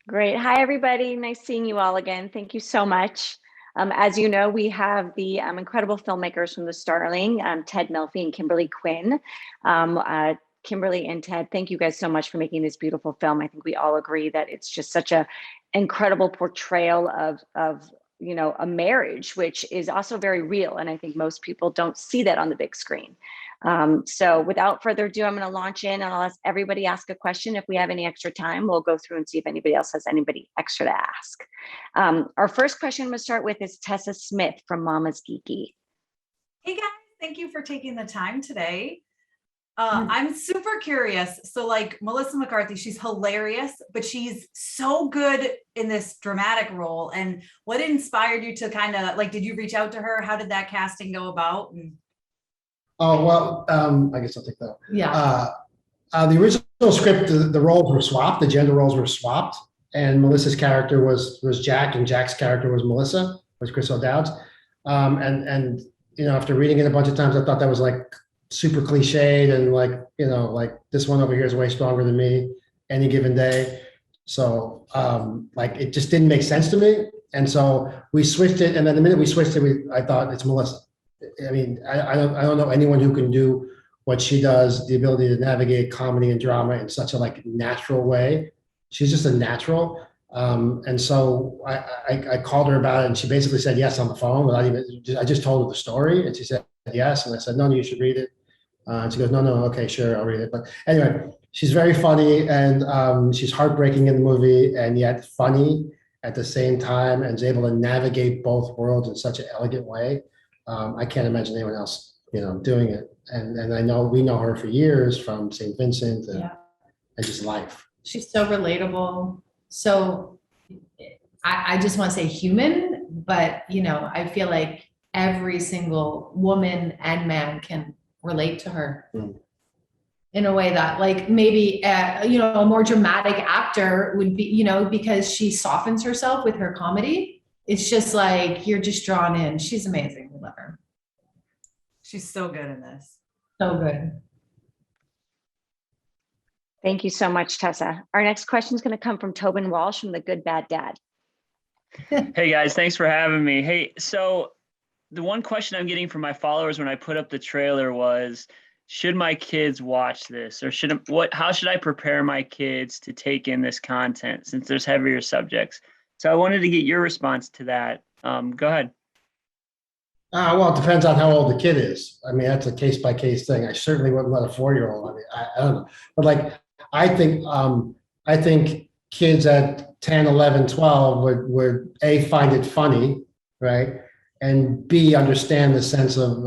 Great. Hi, everybody. Nice seeing you all again. Thank you so much. As you know, we have the incredible filmmakers from the Starling, Ted Melfi and Kimberly Quinn. Kimberly and Ted, thank you guys so much for making this beautiful film. I think we all agree that it's just such a incredible portrayal of a marriage, which is also very real. And I think most people don't see that on the big screen. So without further ado, I'm going to launch in and I'll ask everybody ask a question. If we have any extra time, we'll go through and see if anybody else has anybody extra to ask. Our first question I'm going to start with is Tessa Smith from Mama's Geeky. Hey guys, thank you for taking the time today. I'm super curious. So like Melissa McCarthy, she's hilarious, but she's so good in this dramatic role. And what inspired you to kind of like, did you reach out to her? How did that casting go about? Oh, well, I guess I'll take that. Yeah. The original script, the roles were swapped, the gender roles were swapped, and Melissa's character was Jack, and Jack's character was Chris O'Dowd's. And after reading it a bunch of times, I thought that was like super cliched and like this one over here is way stronger than me any given day. So like it just didn't make sense to me. And so we switched it. And then the minute we switched it, I thought it's Melissa. I mean, I don't know anyone who can do what she does, the ability to navigate comedy and drama in such a like natural way. She's just a natural. And so I called her about it and she basically said yes on the phone without even, I just told her the story and she said yes. And I said, no, you should read it. And she goes, no, okay, sure, I'll read it. But anyway, she's very funny and she's heartbreaking in the movie and yet funny at the same time and is able to navigate both worlds in such an elegant way. I can't imagine anyone else, doing it. And I know we know her for years from St. Vincent and just life. She's so relatable. So I just want to say human, but I feel like every single woman and man can relate to her in a way that like maybe a more dramatic actor would be, because she softens herself with her comedy. It's just like you're just drawn in. She's amazing. We love her. She's so good in this. So good. Thank you so much, Tessa. Our next question is going to come from Tobin Walsh from The Good Bad Dad. Hey guys, thanks for having me. Hey, so the one question I'm getting from my followers when I put up the trailer was, should my kids watch this, or how should I prepare my kids to take in this content since there's heavier subjects? So I wanted to get your response to that. Go ahead. Well, it depends on how old the kid is. I mean, that's a case by case thing. I certainly wouldn't let a 4-year-old. I mean, I don't know, but like, I think kids at 10, 11, 12 would A, find it funny, right? And B, understand the sense of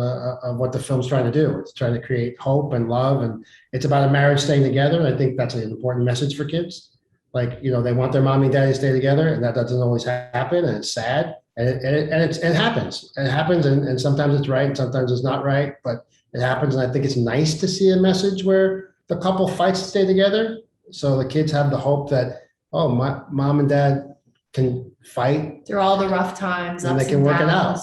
what the film's trying to do. It's trying to create hope and love, and it's about a marriage staying together. And I think that's an important message for kids. Like, they want their mommy and daddy to stay together, and that doesn't always happen, and it's sad, and it happens. It happens, and sometimes it's right, and sometimes it's not right, but it happens. And I think it's nice to see a message where the couple fights to stay together, so the kids have the hope that, oh, my mom and dad can fight through all the rough times, and they can work it out.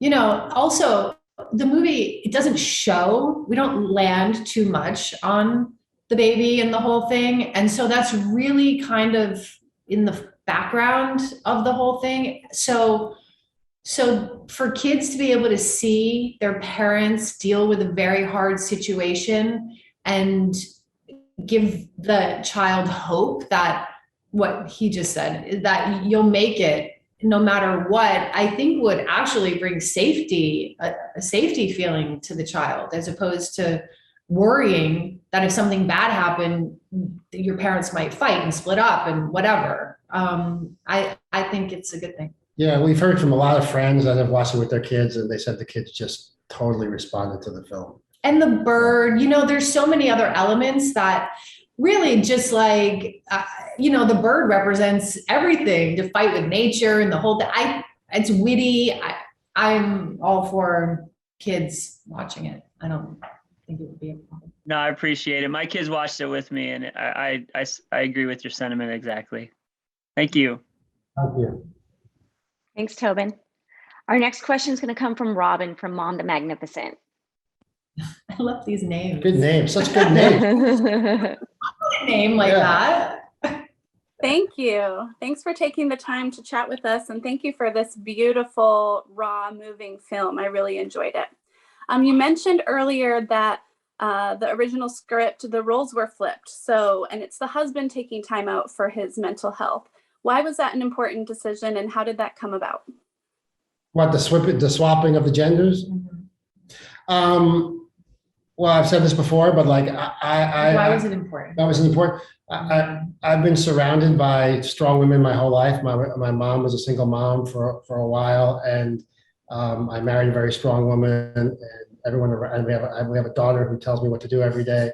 Yeah. Also the movie, it doesn't show, we don't land too much on the baby and the whole thing. And so that's really kind of in the background of the whole thing. So for kids to be able to see their parents deal with a very hard situation and give the child hope that what he just said is that you'll make it no matter what, I think would actually bring safety, a safety feeling to the child, as opposed to worrying that if something bad happened, your parents might fight and split up and whatever. I think it's a good thing. Yeah, we've heard from a lot of friends that have watched it with their kids, and they said the kids just totally responded to the film. And the bird, there's so many other elements that really just like, the bird represents everything, to fight with nature and the whole thing. It's witty. I'm all for kids watching it. I don't think it would be a problem. No, I appreciate it. My kids watched it with me, and I agree with your sentiment exactly. Thank you. Thank you. Thanks, Tobin. Our next question is going to come from Robin from Mom the Magnificent. I love these names. Good names. Such good names. A name like that. Thank you. Thanks for taking the time to chat with us, and thank you for this beautiful, raw, moving film. I really enjoyed it. You mentioned earlier that the original script, the roles were flipped. So, and it's the husband taking time out for his mental health. Why was that an important decision, and how did that come about? What, the swapping of the genders? Well, I've said this before, but like Why was it important? That was important. I've been surrounded by strong women my whole life. My mom was a single mom for a while, and I married a very strong woman. And everyone around, we have a daughter who tells me what to do every day.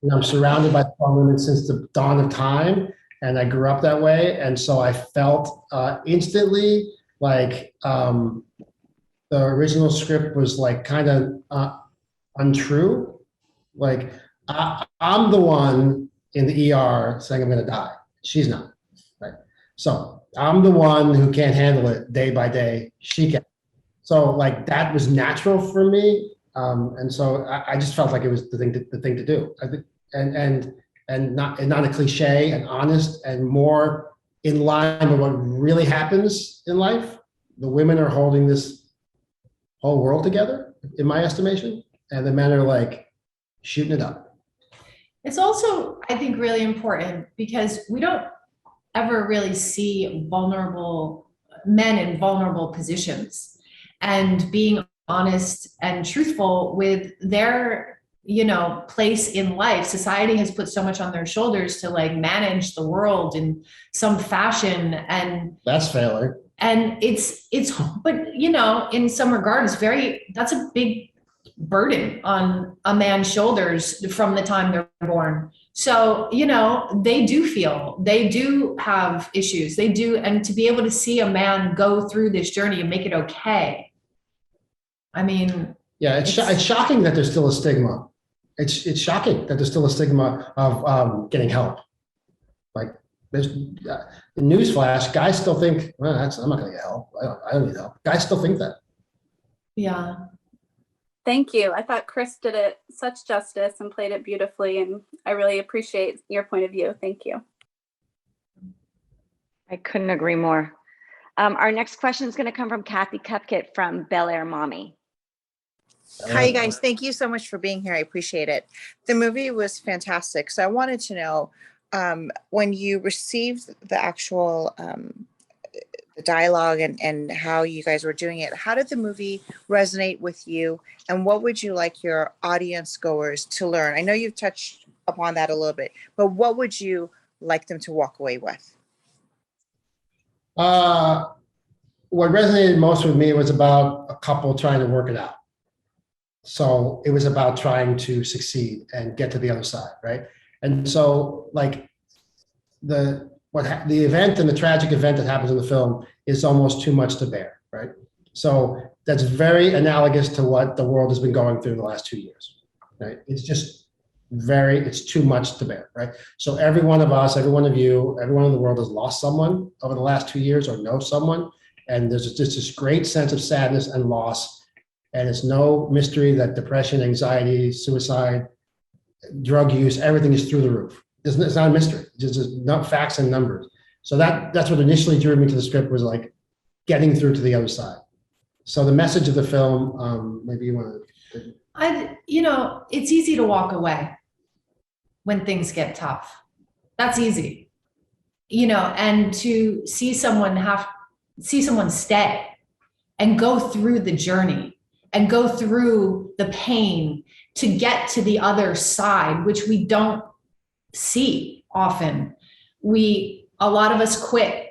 And I'm surrounded by strong women since the dawn of time, and I grew up that way. And so I felt instantly like the original script was like kind of untrue. Like I'm the one in the ER saying I'm going to die. She's not, right? So I'm the one who can't handle it day by day. She can. So like that was natural for me, and so I just felt like it was the thing to do. I think, and not a cliche, and honest, and more in line with what really happens in life. The women are holding this whole world together, in my estimation, and the men are like shooting it up. It's also, I think, really important because we don't ever really see vulnerable men in vulnerable positions, and being honest and truthful with their, place in life. Society has put so much on their shoulders to like manage the world in some fashion, and that's failing. And but in some regards, that's a big burden on a man's shoulders from the time they're born. So, they do have issues. They do. And to be able to see a man go through this journey and make it okay. I mean, yeah, it's shocking that there's still a stigma. It's shocking that there's still a stigma of getting help. Like there's newsflash, guys still think, well, I'm not going to get help. I don't need help. Guys still think that. Yeah. Thank you. I thought Chris did it such justice and played it beautifully, and I really appreciate your point of view. Thank you. I couldn't agree more. Our next question is going to come from Kathy Cupkit from Bel Air Mommy. Hi, you guys. Thank you so much for being here. I appreciate it. The movie was fantastic. So I wanted to know, when you received the actual the dialogue and how you guys were doing it, how did the movie resonate with you, and what would you like your audience goers to learn? I know you've touched upon that a little bit, but what would you like them to walk away with? What resonated most with me was about a couple trying to work it out. So it was about trying to succeed and get to the other side, right? And so like the event and the tragic event that happens in the film is almost too much to bear, right? So that's very analogous to what the world has been going through the last 2 years, right? It's just it's too much to bear, right? So every one of us, every one of you, everyone in the world has lost someone over the last 2 years or knows someone. And there's just this great sense of sadness and loss. And it's no mystery that depression, anxiety, suicide, drug use, everything is through the roof. It's not a mystery. It's just not facts and numbers. So that's what initially drew me to the script, was like getting through to the other side. So the message of the film, maybe you want to. It's easy to walk away when things get tough. That's easy, and to see someone stay and go through the journey and go through the pain to get to the other side, which we don't see often. A lot of us quit.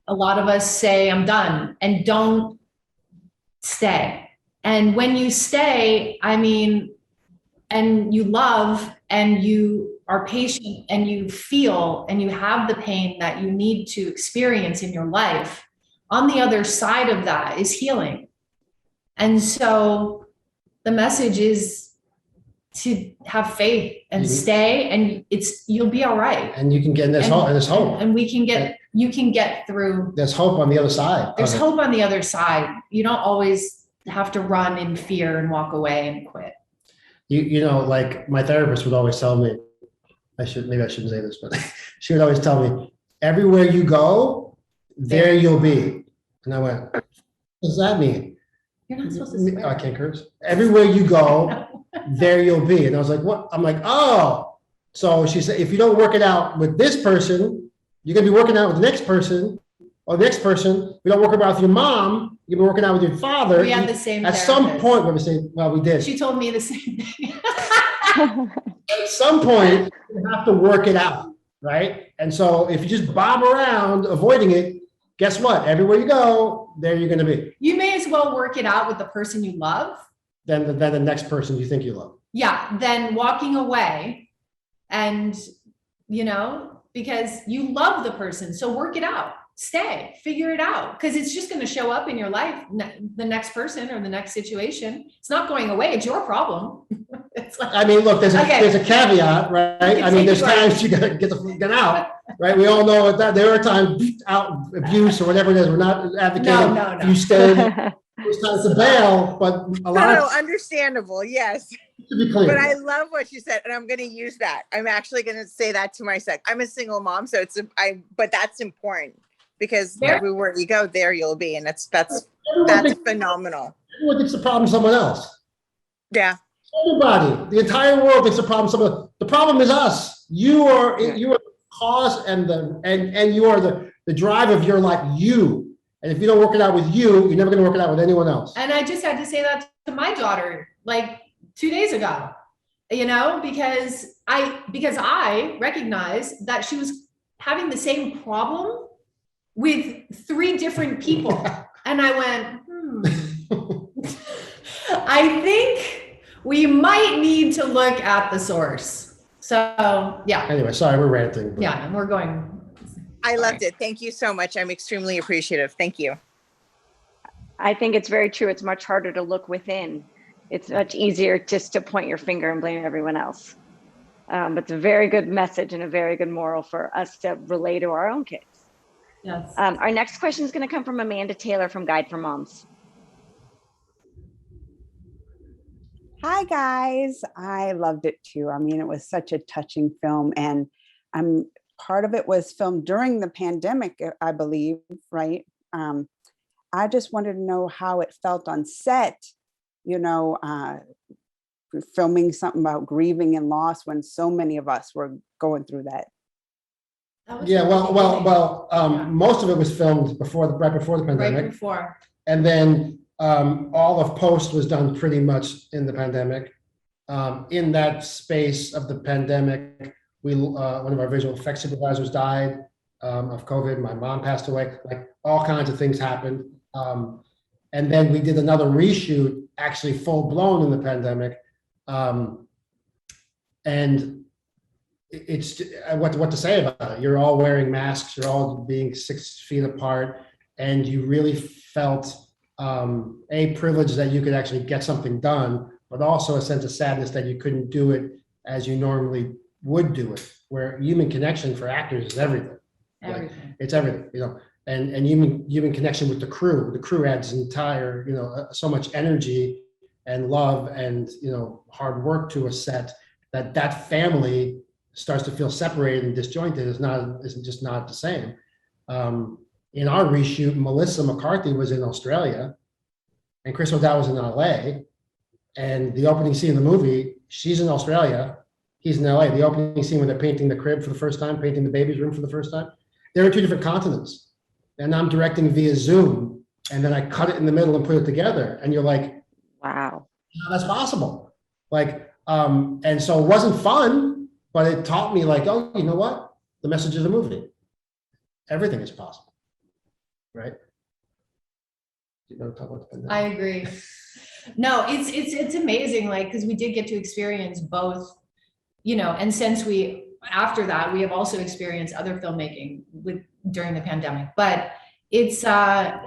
A lot of us say, I'm done, and don't stay. And when you stay, and you love, and you are patient, and you feel, and you have the pain that you need to experience in your life, on the other side of that is healing. And so the message is to have faith and stay, and you'll be all right. And you can get, there's hope. And you can get through. There's hope on the other side. There's hope on the other side. You don't always have to run in fear and walk away and quit. Like my therapist would always tell me, maybe I shouldn't say this, but she would always tell me, everywhere you go, there you'll be. And I went, what does that mean? You're not supposed to swear. I can't curse. Everywhere you go, there you'll be. And I was like, what? I'm like, oh. So she said, if you don't work it out with this person, you're going to be working out with the next person, or the next person. If you don't work it out with your mom, you'll be working out with your father. We had the same At some therapist. point, we say, well, we did. She told me the same thing. At some point, you have to work it out, right? And so if you just bob around avoiding it, guess what? Everywhere you go, there you're going to be. You may as well work it out with the person you love. Then the next person you think you love. Yeah, then walking away, and because you love the person, so work it out. Stay, figure it out, because it's just going to show up in your life, the next person or the next situation. It's not going away. It's your problem. It's like, I mean, look, there's a caveat, right? I mean, there's times you gotta get out, right? We all know that there are times out abuse or whatever it is. We're not advocating No. you stay. It's time to bail, but a lot of Understandable, yes. to be clear. But I love what you said, and I'm going to use that. I'm actually going to say that to myself. I'm a single mom, so but that's important, because everywhere you go, there you'll be, and that's phenomenal. Everyone thinks the problem someone else. Yeah. Everybody, the entire world thinks the problem someone. The problem is us. You are the cause and you are the drive of your life. You. And if you don't work it out with you, you're never going to work it out with anyone else. And I just had to say that to my daughter like 2 days ago, because I recognized that she was having the same problem with 3 different people. And I went, I think we might need to look at the source. So, yeah. Anyway, sorry, we're ranting. Yeah, and we're going. I loved it. Thank you so much. I'm extremely appreciative. Thank you. I think it's very true. It's much harder to look within. It's much easier just to point your finger and blame everyone else. But it's a very good message and a very good moral for us to relay to our own kids. Yes. Our next question is going to come from Amanda Taylor from Guide for Moms. Hi, guys. I loved it too. I mean, it was such a touching film, and part of it was filmed during the pandemic, I believe, right? I just wanted to know how it felt on set, filming something about grieving and loss when so many of us were going through that. Yeah, most of it was filmed right before the pandemic. Right before. And then all of post was done pretty much in the pandemic. In that space of the pandemic, one of our visual effects supervisors died of COVID. My mom passed away. Like, all kinds of things happened. And then we did another reshoot, actually full blown in the pandemic. And it's what to say about it. You're all wearing masks. You're all being 6 feet apart, and you really felt a privilege that you could actually get something done, but also a sense of sadness that you couldn't do it as you normally would do it. Where human connection for actors is everything. Everything. Like, it's everything, and human connection with the crew. The crew adds entire, so much energy and love and hard work to a set that family starts to feel separated and disjointed. Isn't just not the same. In our reshoot, Melissa McCarthy was in Australia, and Chris O'Dowd was in LA. And the opening scene of the movie, she's in Australia, he's in LA. The opening scene when they're painting the crib for the first time, painting the baby's room for the first time, they're in 2 different continents. And I'm directing via Zoom, and then I cut it in the middle and put it together. And you're like, wow, that's possible. Like, and so it wasn't fun, but it taught me, like, oh, you know what? The message of the movie. Everything is possible. Right? Talk about the pandemic? I agree. No, it's amazing, like, because we did get to experience both, and since after that, we have also experienced other filmmaking during the pandemic, but it has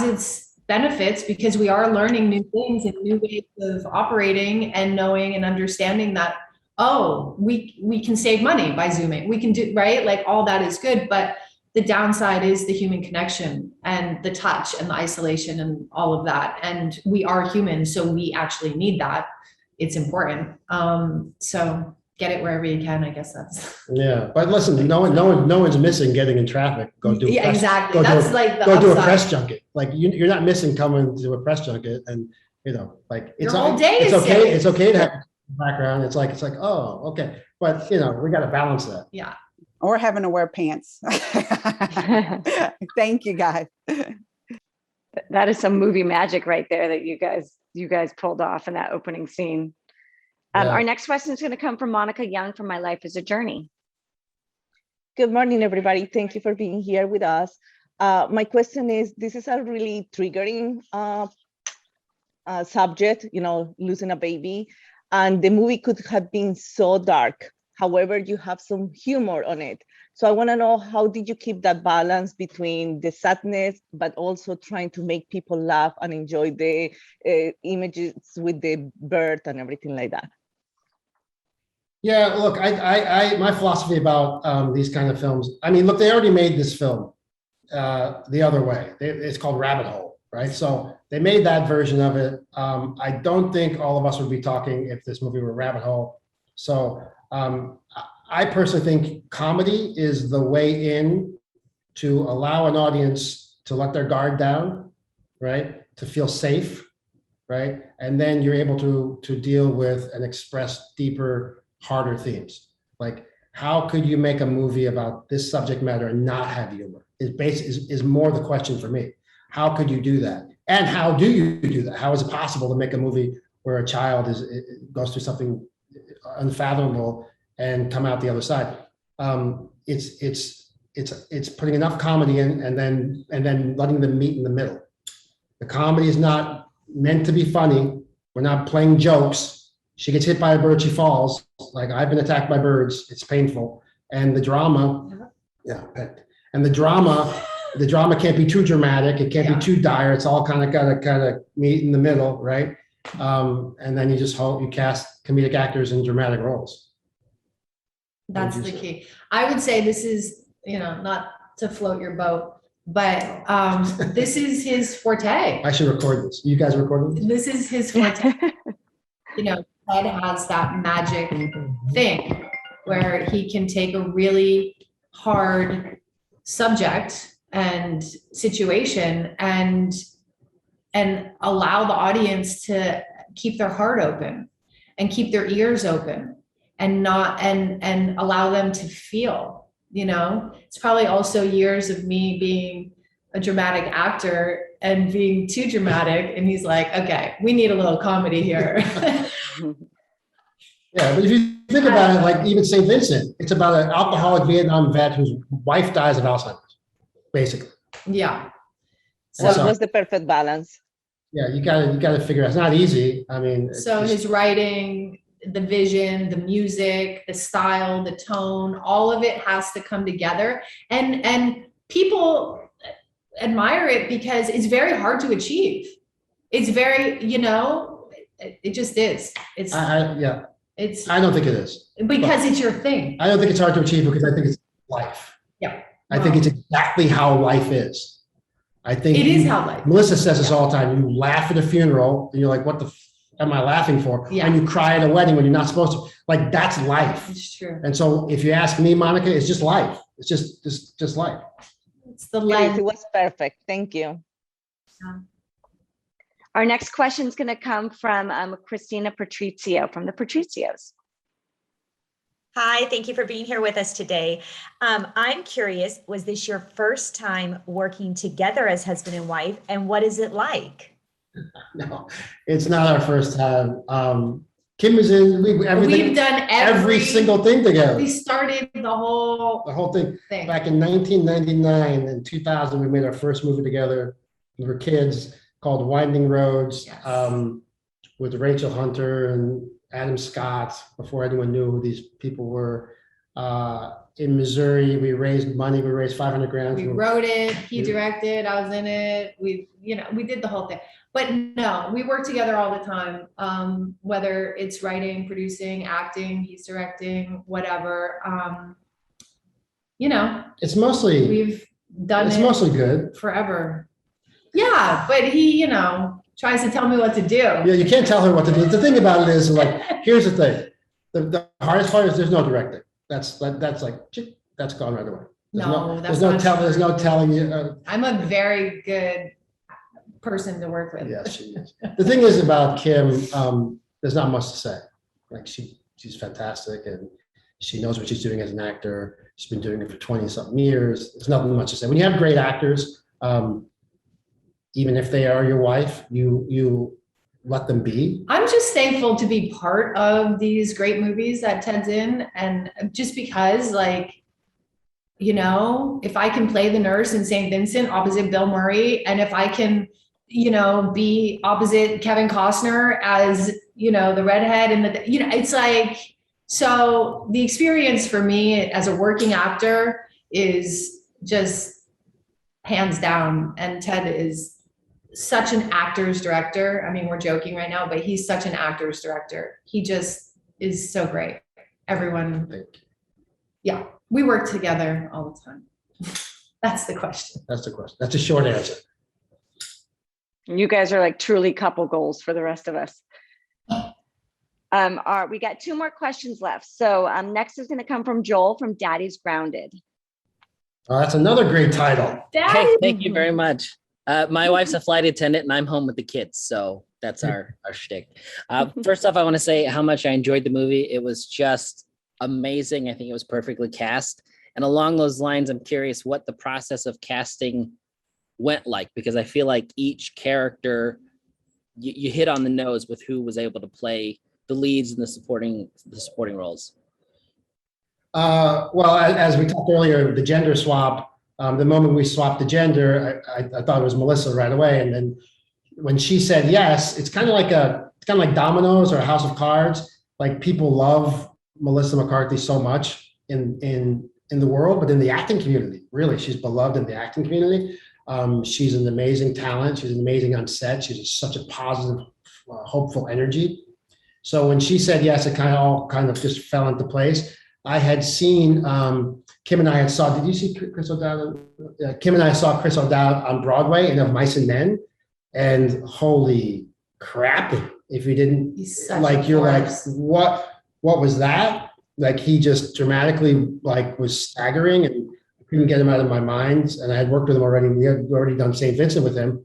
its benefits because we are learning new things and new ways of operating and knowing and understanding that, we can save money by Zooming. We can do, right? Like, all that is good, but the downside is the human connection and the touch and the isolation and all of that. And we are human, so we actually need that. It's important. So get it wherever you can. I guess that's. Yeah, but listen, no one's missing getting in traffic. Go do. Yeah, press, exactly. Go That's do a, like the go do a upside. press junket. Like you're not missing coming to a press junket, and like Your whole day it's is okay. saved. It's okay to have a background. It's like oh, okay, but we got to balance that. Yeah. Or having to wear pants. Thank you, guys. That is some movie magic right there that you guys pulled off in that opening scene. Yeah. Our next question is going to come from Monica Young from My Life is a Journey. Good morning, everybody. Thank you for being here with us. My question is, this is a really triggering subject, losing a baby, and the movie could have been so dark. However, you have some humor on it. So I want to know, how did you keep that balance between the sadness, but also trying to make people laugh and enjoy the images with the bird and everything like that? Yeah, look, I my philosophy about these kind of films. I mean, look, they already made this film the other way. It's called Rabbit Hole, right? So they made that version of it. I don't think all of us would be talking if this movie were Rabbit Hole. So I personally think comedy is the way in to allow an audience to let their guard down, right? To feel safe, right? And then you're able to deal with and express deeper, harder themes. Like, how could you make a movie about this subject matter and not have humor? Is more the question for me. How could you do that? And how do you do that? How is it possible to make a movie where a child goes through something unfathomable and come out the other side? It's putting enough comedy in and then letting them meet in the middle. The comedy is not meant to be funny. We're not playing jokes. She gets hit by a bird, she falls. Like, I've been attacked by birds. It's painful. And the drama, and the drama can't be too dramatic. It can't be too dire. It's all kind of meet in the middle, right? And then you just hope you cast comedic actors in dramatic roles. That's the key. I would say this is, not to float your boat, but this is his forte. I should record this. You guys recording this? This is his forte. Ted has that magic thing where he can take a really hard subject and situation and allow the audience to keep their heart open and keep their ears open and allow them to feel. It's probably also years of me being a dramatic actor and being too dramatic, and he's like, okay, we need a little comedy here. Yeah, but if you think about it, like even St. Vincent, it's about an alcoholic Vietnam vet whose wife dies of Alzheimer's, basically. Yeah. So it was the perfect balance. Yeah, you gotta figure it out. It's not easy. I mean, so his writing, the vision, the music, the style, the tone, all of it has to come together. And people admire it because it's very hard to achieve. It's very, it just is. I don't think it is. Because it's your thing. I don't think it's hard to achieve because I think it's life. Yeah. I think it's exactly how life is. I think it is how life. Melissa says this all the time. You laugh at a funeral and you're like, what the am I laughing for? Yeah. And you cry at a wedding when you're not supposed to. Like, that's life. It's true. And so if you ask me, Monica, it's just life. It's just life. It's the lens. It was perfect. Thank you. Our next question is going to come from Christina Patrizio from the Patrizios. Hi, thank you for being here with us today. I'm curious, was this your first time working together as husband and wife? And what is it like? No, it's not our first time. Kim is in. We've done every single thing together. We started the whole thing. Back in 1999 and 2000. We made our first movie together. We were kids, called Winding Roads, with Rachel Hunter and Adam Scott, before anyone knew who these people were. In Missouri, we raised money. We raised $500,000. We wrote it. He directed. I was in it. We did the whole thing. But no, we work together all the time. Whether it's writing, producing, acting, he's directing, whatever. It's mostly we've done. It's mostly good forever. Yeah, but he, tries to tell me what to do. Yeah, you can't tell her what to do. The thing about it is, like, here's the thing. The hardest part is there's no directing. That's like, that's gone right away. There's no telling you. I'm a very good person to work with. Yes, she is. The thing is about Kim, there's not much to say. Like she's fantastic and she knows what she's doing as an actor. She's been doing it for 20 something years. There's nothing much to say. When you have great actors, even if they are your wife, you let them be. I'm just thankful to be part of these great movies that Ted's in. And just because, like, you know, if I can play the nurse in St. Vincent opposite Bill Murray, and if I can, you know, be opposite Kevin Costner as, you know, the redhead and the, you know, it's like, so the experience for me as a working actor is just hands down. And Ted is such an actor's director. I mean, we're joking right now, but he's such an actor's director. He just is so great. Everyone, yeah, we work together all the time. That's the question. That's the question. That's a short answer. You guys are like truly couple goals for the rest of us. We got 2 more questions left. So next is going to come from Joel from Daddy's Grounded. Oh, that's another great title. Hey, thank you very much. My wife's a flight attendant and I'm home with the kids. So that's our shtick. First off, I want to say how much I enjoyed the movie. It was just amazing. I think it was perfectly cast. And along those lines, I'm curious what the process of casting went like, because I feel like each character, you hit on the nose with who was able to play the leads and the supporting roles. Well, as we talked earlier, the gender swap, the moment we swapped the gender, I thought it was Melissa right away. And then when she said yes, it's kind of like Dominoes or House of Cards. Like, people love Melissa McCarthy so much in the world, but in the acting community, really, she's beloved in the acting community. She's an amazing talent. She's amazing on set. She's such a positive, hopeful energy. So when she said yes, it all just fell into place. I had seen, Kim and I saw, did you see Chris O'Dowd? Kim and I saw Chris O'Dowd on Broadway in Of Mice and Men. And holy crap, if you didn't, like, you're like, what was that? Like, he just dramatically, like, was staggering, and I couldn't get him out of my mind. And I had worked with him already. We had already done St. Vincent with him.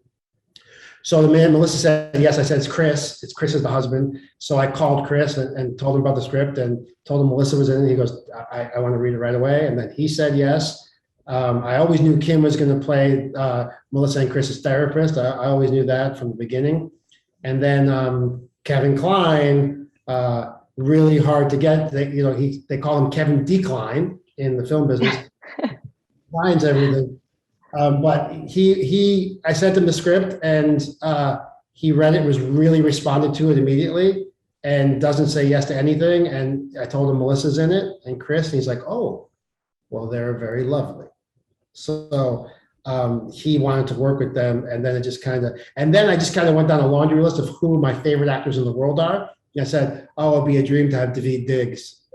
So the minute Melissa said yes, I said, it's Chris. It's Chris is the husband. So I called Chris and told him about the script and told him Melissa was in it. He goes, I want to read it right away. And then he said yes. I always knew Kim was going to play Melissa and Chris's therapist. I always knew that from the beginning. And then Kevin Kline, really hard to get. They call him Kevin Decline in the film business. Declines everything. But I sent him the script, and he read it, was really responded to it immediately, and doesn't say yes to anything. And I told him Melissa's in it and Chris, and he's like, oh, well, they're very lovely. So he wanted to work with them, and then I just kind of went down a laundry list of who my favorite actors in the world are. And I said, oh, it'd be a dream to have Daveed Diggs.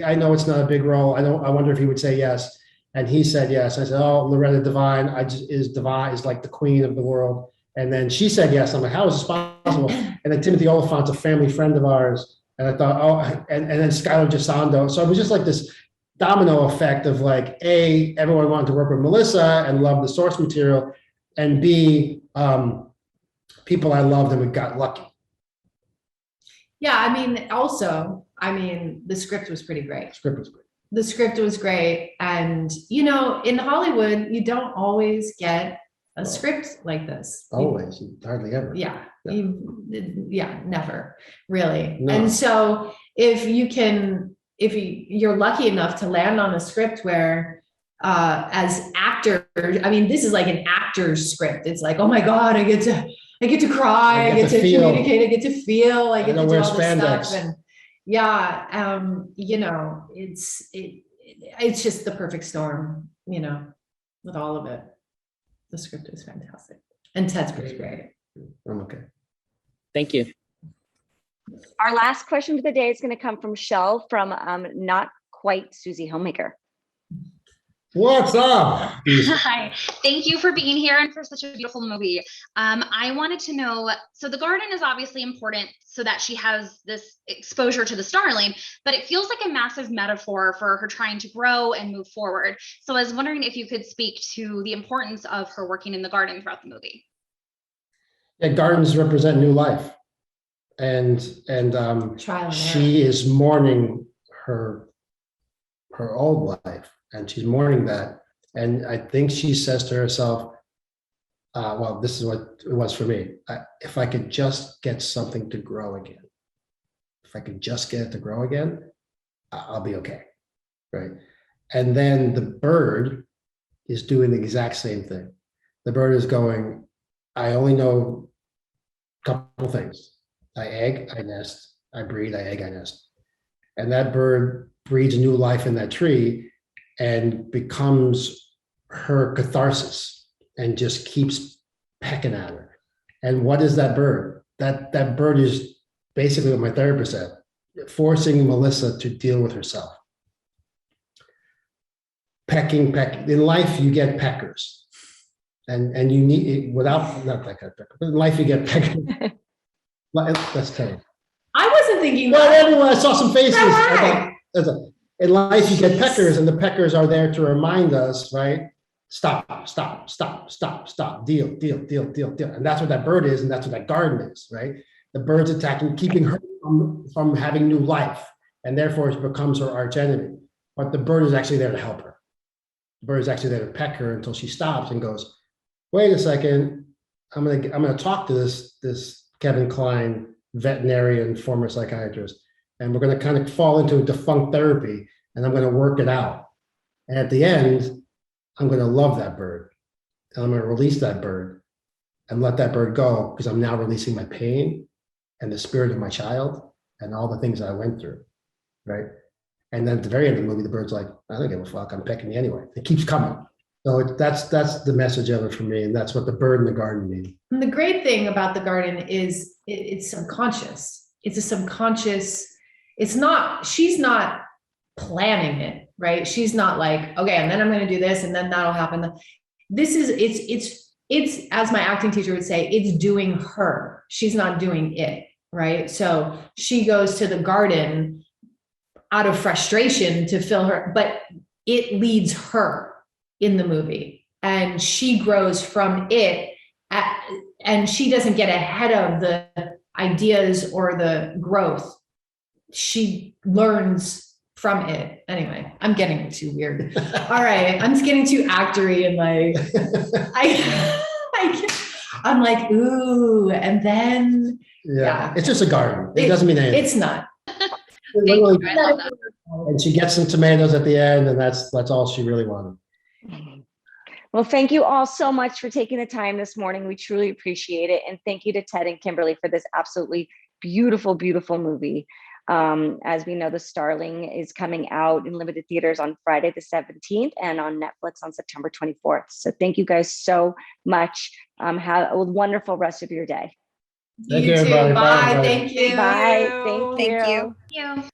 I know it's not a big role. I wonder if he would say yes. And he said yes. I said, oh, Loretta Devine is like the queen of the world. And then she said yes. I'm like, how is this possible? And then Timothy Oliphant's a family friend of ours. And I thought, oh, and then Skylar Gisondo. So it was just like this domino effect of, like, A, everyone wanted to work with Melissa and loved the source material, and B, people I loved and we got lucky. Yeah, the script was pretty great. The script was great. And, in Hollywood, you don't always get a script like this. Always, hardly ever. Yeah. Never really. No. And so if you're lucky enough to land on a script where, as actors, this is like an actor's script. It's like, oh my God, I get to cry, I get to communicate, I get to feel, I get to do all this stuff. And it's just the perfect storm, with all of it. The script is fantastic. And Ted's pretty great. I'm okay. Thank you. Our last question for the day is going to come from Shell from Not Quite Susie Homemaker. What's up? Hi, thank you for being here and for such a beautiful movie. I wanted to know, so the garden is obviously important so that she has this exposure to the starling, but it feels like a massive metaphor for her trying to grow and move forward. So I was wondering if you could speak to the importance of her working in the garden throughout the movie. Yeah, gardens represent new life. And she is mourning her old life, and she's mourning that. And I think she says to herself, well, this is what it was for me. If I could just get something to grow again, if I could just get it to grow again, I'll be okay, right? And then the bird is doing the exact same thing. The bird is going, I only know a couple things. I egg, I nest, I breed, I egg, I nest. And that bird breathes new life in that tree and becomes her catharsis and just keeps pecking at her. And what is that bird? That bird is basically what my therapist said, forcing Melissa to deal with herself. Pecking. In life, you get peckers. And you need, without, not that kind of pecker, but in life, you get peckers. That's terrible. I wasn't thinking well, that. Everyone, I saw some faces. In life, you get peckers, and the peckers are there to remind us, right? Stop, deal. And that's what that bird is, and that's what that garden is, right? The bird's attacking, keeping her from having new life, and therefore it becomes her arch enemy. But the bird is actually there to help her. The bird is actually there to peck her until she stops and goes, wait a second, I'm gonna talk to this Kevin Kline, veterinarian, former psychiatrist, and we're going to kind of fall into a defunct therapy, and I'm going to work it out. And at the end, I'm going to love that bird, and I'm going to release that bird and let that bird go, because I'm now releasing my pain and the spirit of my child and all the things I went through, right? And then at the very end of the movie, the bird's like, I don't give a fuck, I'm pecking you anyway. It keeps coming. So that's the message of it for me, and that's what the bird in the garden means. And the great thing about the garden is it's subconscious. It's a subconscious, she's not planning it, right? She's not like, okay, and then I'm going to do this and then that'll happen. It's as my acting teacher would say, it's doing her. She's not doing it, right? So she goes to the garden out of frustration to fill her, but it leads her in the movie, and she grows from it, and she doesn't get ahead of the ideas or the growth. She learns from it. Anyway, I'm getting too weird. All right, I'm just getting too actory, and I'm like, ooh, and then yeah. It's just a garden. It doesn't mean anything. It's not. Thank you. I love that. And she gets some tomatoes at the end, and that's all she really wanted. Well, thank you all so much for taking the time this morning. We truly appreciate it. And thank you to Ted and Kimberly for this absolutely beautiful, beautiful movie. As we know, The Starling is coming out in limited theaters on Friday the 17th and on Netflix on September 24th. So thank you guys so much. Have a wonderful rest of your day. Thank you, everybody. Bye. Thank you. Bye. Thank you. Thank you. Thank you.